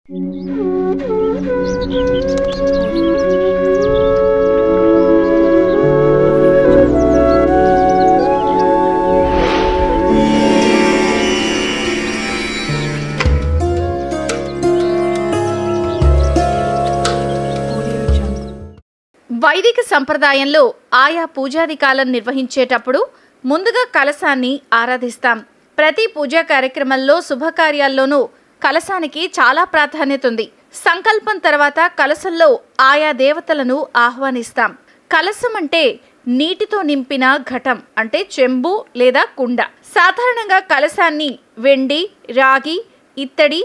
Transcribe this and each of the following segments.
వైదిక సంప్రదాయంలో ఆయా పూజాధికాలను నిర్వహించేటప్పుడు ముందుగా కలశాన్ని ఆరాధిస్తాం. ప్రతి పూజా కార్యక్రమంలో శుభకార్యాల్లోనూ కలశానికి చాలా ప్రాధాన్యత ఉంది. సంకల్పం తర్వాత కలశంలో ఆయా దేవతలను ఆహ్వానిస్తాం. కలశం అంటే నీటితో నింపిన ఘటం, అంటే చెంబు లేదా కుండ. సాధారణంగా కలశాన్ని వెండి, రాగి, ఇత్తడి,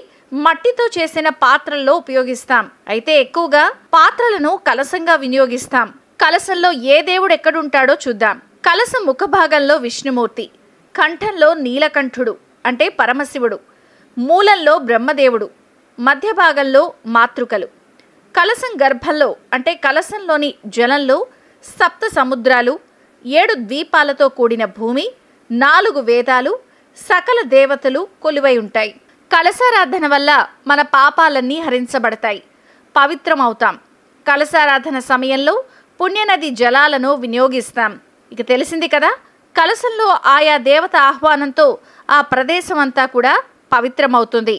మట్టితో చేసిన పాత్రల్లో ఉపయోగిస్తాం. అయితే ఎక్కువగా పాత్రలను కలశంగా వినియోగిస్తాం. కలశంలో ఏ దేవుడు ఎక్కడుంటాడో చూద్దాం. కలశం ముఖ భాగంలో విష్ణుమూర్తి, కంఠంలో నీలకంఠుడు అంటే పరమశివుడు, మూలంలో బ్రహ్మదేవుడు, మధ్య భాగంలో మాతృకలు. కలశం గర్భంలో అంటే కలశంలోని జలంలో సప్త సముద్రాలు, 7 ద్వీపాలతో కూడిన భూమి, 4 వేదాలు, సకల దేవతలు కొలువై ఉంటాయి. కలశారాధన వల్ల మన పాపాలన్నీ హరించబడతాయి, పవిత్రమవుతాం. కలశారాధన సమయంలో పుణ్యనది జలాలను వినియోగిస్తాం. ఇక తెలిసింది కదా, కలశంలో ఆయా దేవత ఆహ్వానంతో ఆ ప్రదేశం అంతా కూడా పవిత్రమవుతుంది.